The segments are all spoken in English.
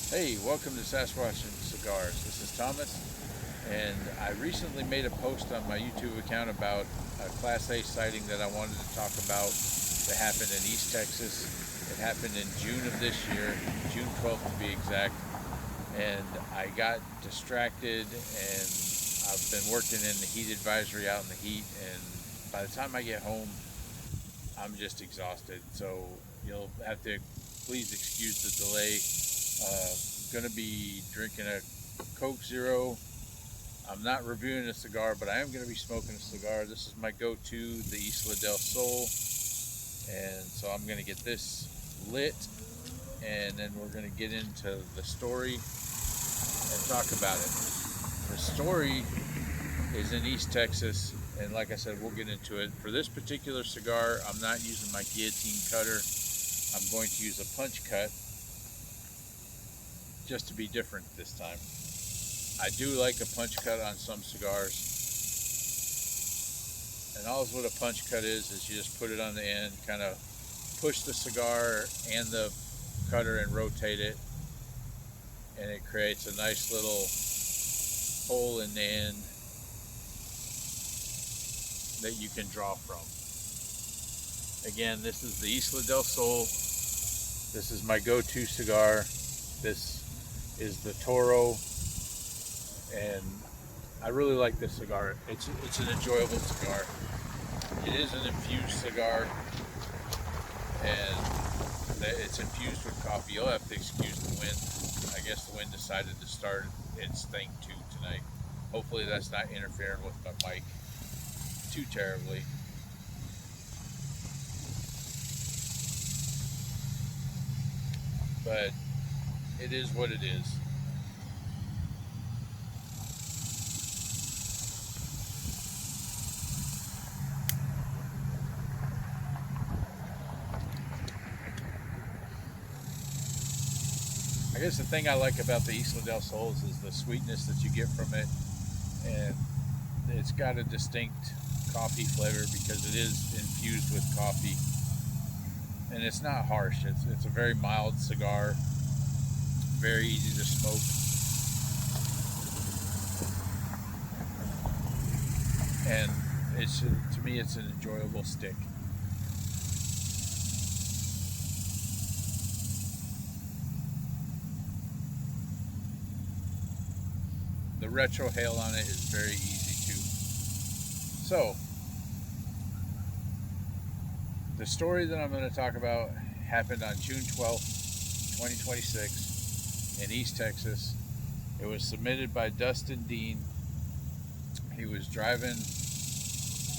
Hey, welcome to Sasquatch and Cigars. This is Thomas, and I recently made a post on my YouTube account about a Class A sighting that I wanted to talk about that happened in East Texas. It happened in June of this year, June 12th to be exact, and I got distracted and I've been working in the heat advisory out in the heat, and by the time I get home, I'm just exhausted. So you'll have to please excuse the delay. Going to be drinking a Coke Zero. I'm not reviewing a cigar, but I am going to be smoking a cigar. This is my go-to, the Isla del Sol, and so I'm going to get this lit, and then we're going to get into the story and talk about it. The story is in East Texas, and like I said, we'll get into it. For this particular cigar, I'm not using my guillotine cutter. I'm going to use a punch cut just to be different this time. I do like a punch cut on some cigars, and all what a punch cut is you just put it on the end, kind of push the cigar and the cutter and rotate it, and it creates a nice little hole in the end that you can draw from. Again, this is the Isla del Sol. This is my go-to cigar. This is the Toro, and I really like this cigar. It's an enjoyable cigar. It is an infused cigar, and it's infused with coffee. You'll have to excuse the wind. I guess the wind decided to start its thing too tonight. Hopefully that's not interfering with my mic too terribly. But it is what it is. I guess the thing I like about the Isla del Sols is the sweetness that you get from it, and it's got a distinct coffee flavor because it is infused with coffee, and it's not harsh. It's a very mild cigar, very easy to smoke, and it's to me it's an enjoyable stick. The retro hail on it is very easy too. So the story that I'm going to talk about happened on June 12th, 2026, in East Texas. It was submitted by Dustin Dean. He was driving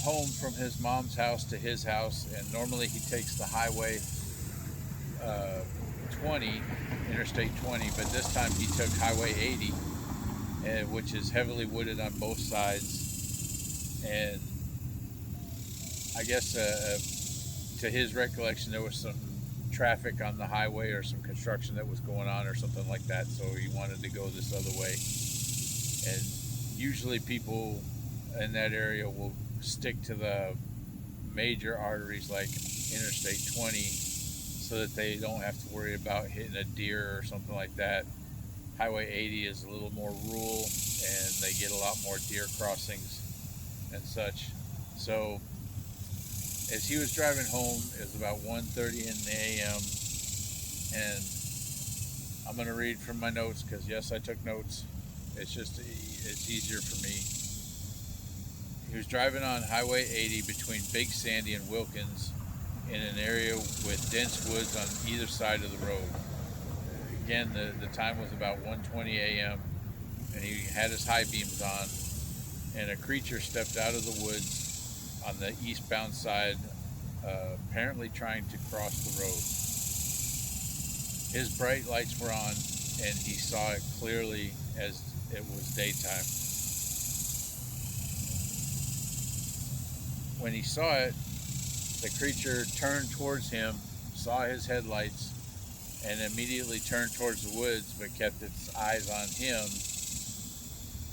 home from his mom's house to his house, and normally he takes the highway uh, 20, Interstate 20, but this time he took Highway 80, which is heavily wooded on both sides. And I guess to his recollection, there was some traffic on the highway or some construction that was going on or something like that, so he wanted to go this other way. And usually people in that area will stick to the major arteries like Interstate 20 so that they don't have to worry about hitting a deer or something like that. Highway 80 is a little more rural, and they get a lot more deer crossings and such. So as he was driving home, it was about 1:30 in the a.m. and I'm going to read from my notes because yes, I took notes. It's easier for me. He was driving on Highway 80 between Big Sandy and Wilkins in an area with dense woods on either side of the road. Again, the time was about 1:20 a.m. and he had his high beams on, and a creature stepped out of the woods on the eastbound side, apparently trying to cross the road. His bright lights were on, and he saw it clearly as it was daytime. When he saw it, the creature turned towards him, saw his headlights, and immediately turned towards the woods, but kept its eyes on him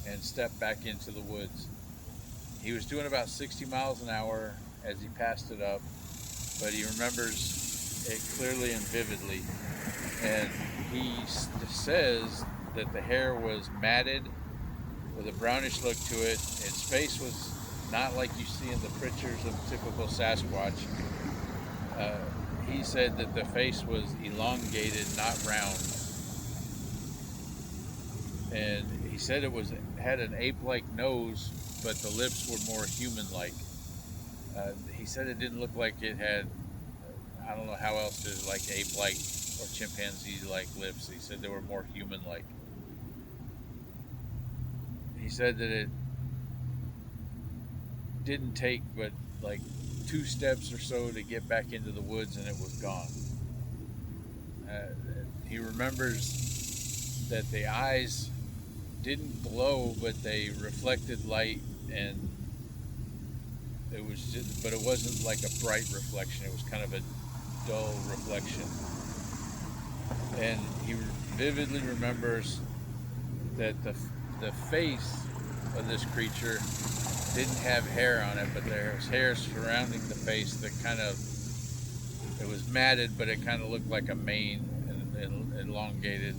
and stepped back into the woods. He was doing about 60 miles an hour as he passed it up, but he remembers it clearly and vividly. And says that the hair was matted with a brownish look to it. Its face was not like you see in the pictures of typical Sasquatch. Uh, he said that the face was elongated, not round, and he said it had an ape-like nose, but the lips were more human-like. He said it didn't look like it had, I don't know how else to, like ape-like or chimpanzee-like lips. He said they were more human-like. He said that it didn't take but like 2 steps or so to get back into the woods, and it was gone. He remembers that the eyes didn't glow, but they reflected light, and but it wasn't like a bright reflection. It was kind of a dull reflection. And he vividly remembers that the face of this creature didn't have hair on it, but there was hair surrounding the face that it was matted, but it kind of looked like a mane and elongated.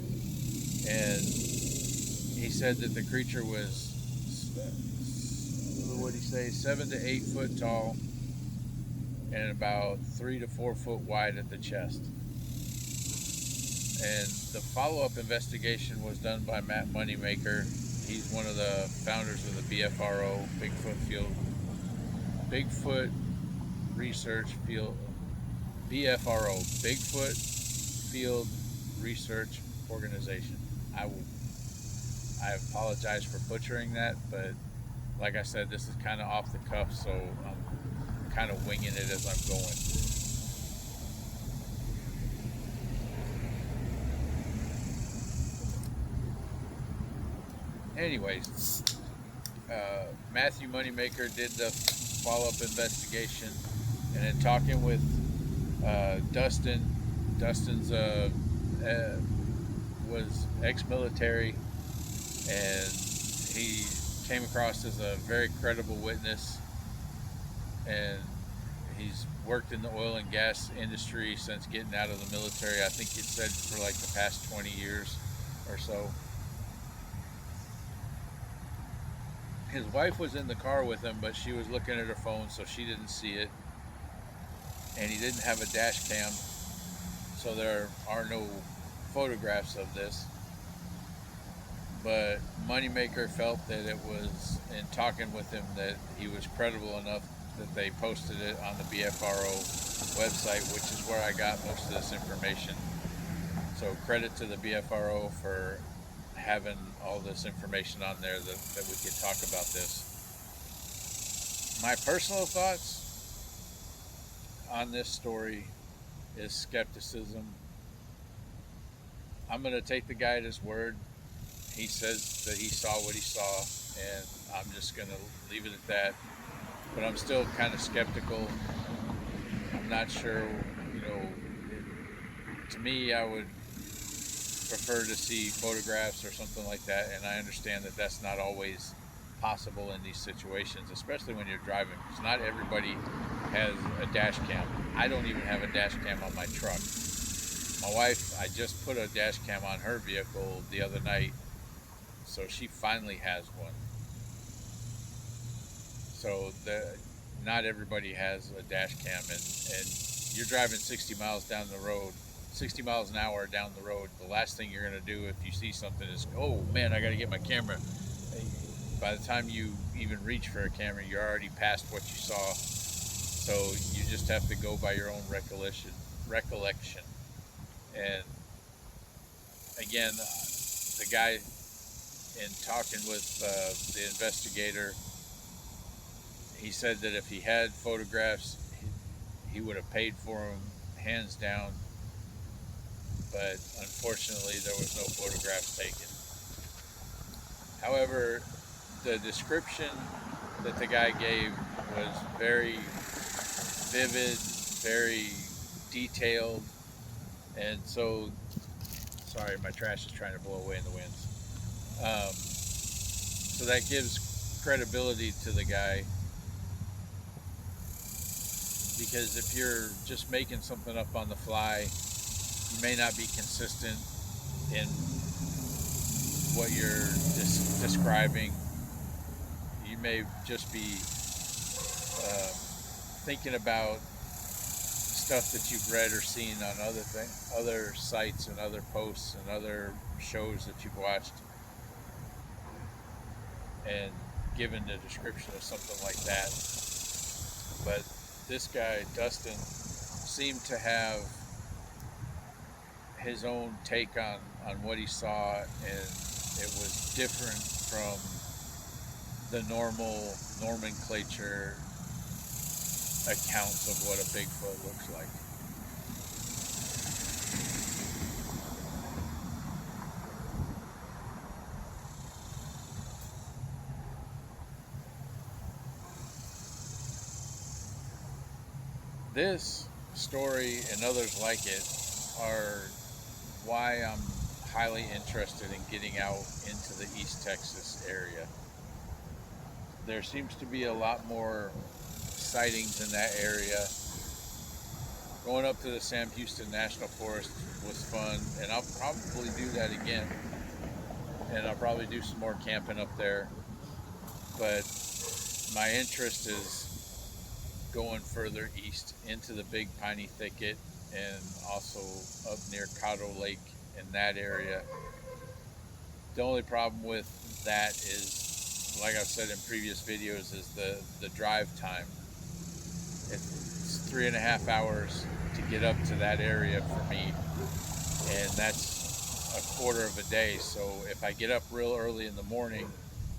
And he said that the creature was, what did he say, 7 to 8 foot tall and about 3 to 4 foot wide at the chest. And the follow-up investigation was done by Matt Moneymaker. He's one of the founders of the BFRO, Bigfoot Research Field, BFRO, Bigfoot Field Research Organization. I apologize for butchering that, but like I said, this is kind of off the cuff, so I'm kind of winging it as I'm going. Anyways, Matthew Moneymaker did the follow-up investigation, and in talking with Dustin's was ex-military, and he came across as a very credible witness, and he's worked in the oil and gas industry since getting out of the military. I think it said for like the past 20 years or so. His wife was in the car with him, but she was looking at her phone, so she didn't see it. And he didn't have a dash cam, so there are no photographs of this. But Moneymaker felt that it was, in talking with him, that he was credible enough that they posted it on the BFRO website, which is where I got most of this information. So credit to the BFRO for having all this information on there that we could talk about this. My personal thoughts on this story is skepticism. I'm going to take the guy at his word. He says that he saw what he saw, and I'm just going to leave it at that. But I'm still kind of skeptical. I'm not sure, to me, I would prefer to see photographs or something like that, and I understand that that's not always possible in these situations, especially when you're driving, because not everybody has a dash cam. I don't even have a dash cam on my truck. My wife, I just put a dash cam on her vehicle the other night, so she finally has one. So not everybody has a dash cam, and you're driving 60 miles down the road, 60 miles an hour down the road. The last thing you're going to do if you see something is, oh man, I got to get my camera. By the time you even reach for a camera, you're already past what you saw. So you just have to go by your own recollection. And again, the guy, in talking with the investigator, he said that if he had photographs, he would have paid for them hands down. But unfortunately, there was no photographs taken. However, the description that the guy gave was very vivid, very detailed, and so, sorry, my trash is trying to blow away in the winds. So that gives credibility to the guy, because if you're just making something up on the fly, you may not be consistent in what you're describing. You may just be thinking about stuff that you've read or seen on other sites and other posts and other shows that you've watched, and given the description of something like that. But this guy Dustin seemed to have his own take on what he saw, and it was different from the normal nomenclature accounts of what a Bigfoot looks like. This story and others like it are why I'm highly interested in getting out into the East Texas area. There seems to be a lot more sightings in that area. Going up to the Sam Houston National Forest was fun, and I'll probably do that again. And I'll probably do some more camping up there. But my interest is going further east into the Big Piney Thicket, and also up near Caddo Lake in that area. The only problem with that is, like I've said in previous videos, is the drive time. It's 3.5 hours to get up to that area for me, and that's a quarter of a day. So if I get up real early in the morning,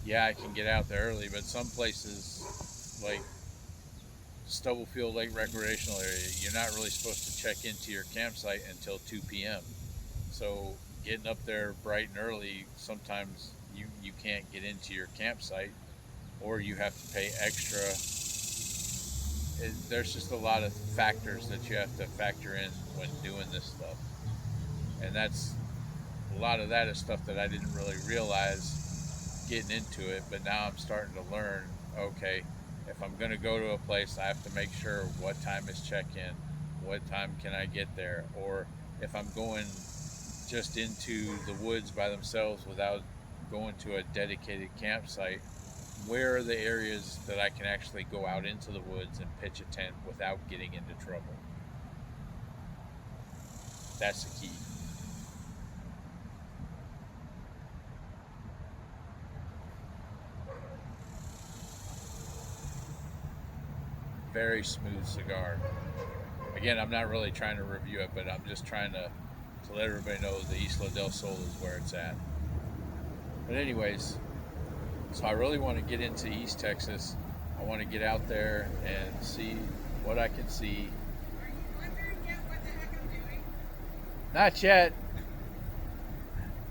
yeah, I can get out there early, but some places like Stubblefield Lake Recreational Area, you're not really supposed to check into your campsite until 2 p.m. So getting up there bright and early, sometimes you can't get into your campsite, or you have to pay extra. There's just a lot of factors that you have to factor in when doing this stuff. And that's a lot of that is stuff that I didn't really realize getting into it, but now I'm starting to learn, okay, if I'm going to go to a place, I have to make sure what time is check-in, what time can I get there, or if I'm going just into the woods by themselves without going to a dedicated campsite, where are the areas that I can actually go out into the woods and pitch a tent without getting into trouble? That's the key. Very smooth cigar. Again, I'm not really trying to review it, but I'm just trying to let everybody know the Isla del Sol is where it's at. But anyways, so I really want to get into East Texas. I want to get out there and see what I can see. Are you wondering yet what the heck I'm doing? Not yet.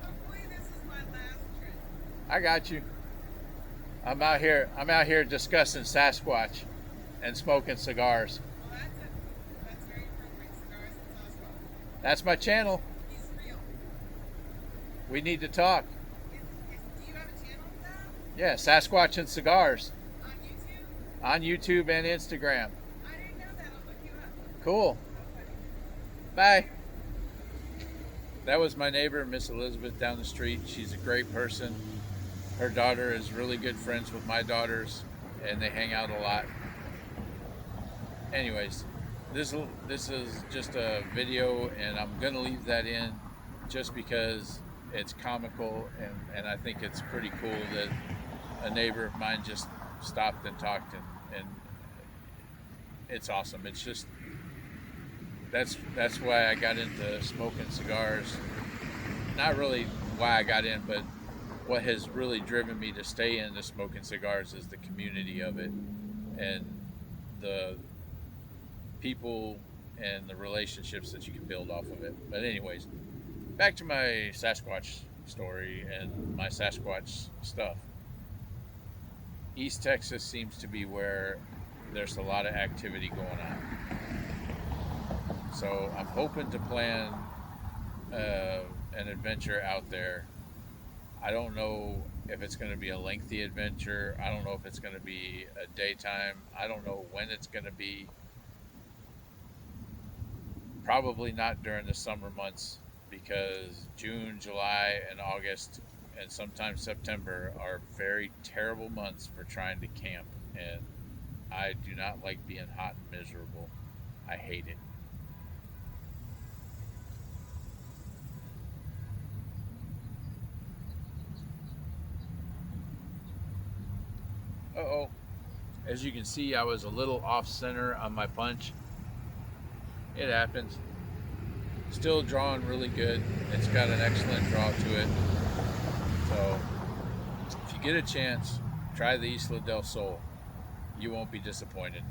Hopefully this is my last trip. I got you. I'm out here discussing Sasquatch and smoking cigars. Well, that's very appropriate. Cigars and Sasquatch. That's my channel. He's real. We need to talk. Do you have a channel for that? Yeah, Sasquatch and Cigars On YouTube? on YouTube and Instagram. I didn't know that. I'll look you up. Cool. Okay. Bye. That was my neighbor, Miss Elizabeth, down the street. She's a great person. Her daughter is really good friends with my daughters, and they hang out a lot. Anyways, this is just a video, and I'm gonna leave that in just because it's comical, and I think it's pretty cool that a neighbor of mine just stopped and talked, and it's awesome. It's just that's why I got into smoking cigars. Not really why I got in, but what has really driven me to stay into smoking cigars is the community of it, and the people and the relationships that you can build off of it. But anyways, back to my Sasquatch story and my Sasquatch stuff. East Texas seems to be where there's a lot of activity going on. So I'm hoping to plan an adventure out there. I don't know if it's going to be a lengthy adventure. I don't know if it's going to be a daytime. I don't know when it's going to be. Probably not during the summer months. because June, July, and August, and sometimes September are very terrible months for trying to camp. And I do not like being hot and miserable. I hate it. Uh oh. As you can see, I was a little off center on my punch. It happens. Still drawing really good. It's got an excellent draw to it. So if you get a chance, try the Isla del Sol. You won't be disappointed.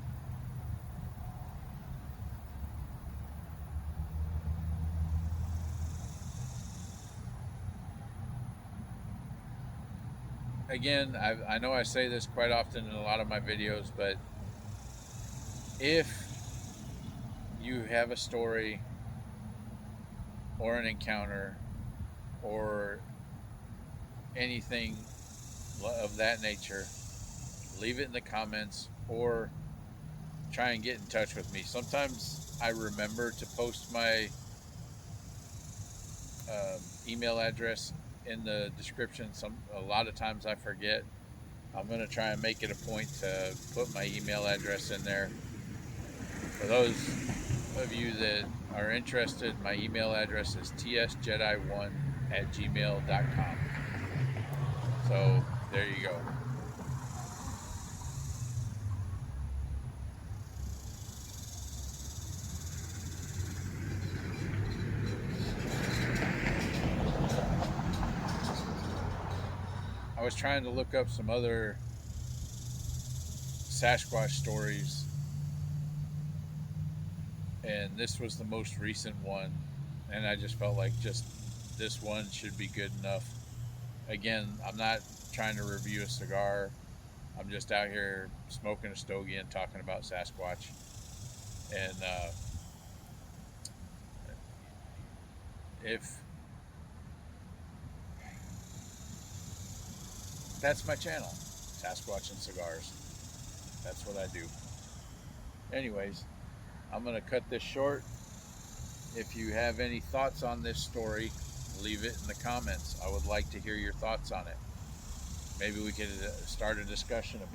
Again, I know I say this quite often in a lot of my videos, but if you have a story or an encounter or anything of that nature, leave it in the comments or try and get in touch with me. Sometimes I remember to post my email address in the description. A lot of times I forget. I'm going to try and make it a point to put my email address in there. For those of you that are interested, my email address is tsjedi1@gmail.com. So there you go. I was trying to look up some other Sasquatch stories, and this was the most recent one, and I just felt like just this one should be good enough. Again, I'm not trying to review a cigar. I'm just out here smoking a stogie and talking about Sasquatch. And if that's my channel, Sasquatch and Cigars. That's what I do. Anyways, I'm going to cut this short. If you have any thoughts on this story, leave it in the comments. I would like to hear your thoughts on it. Maybe we could start a discussion about it.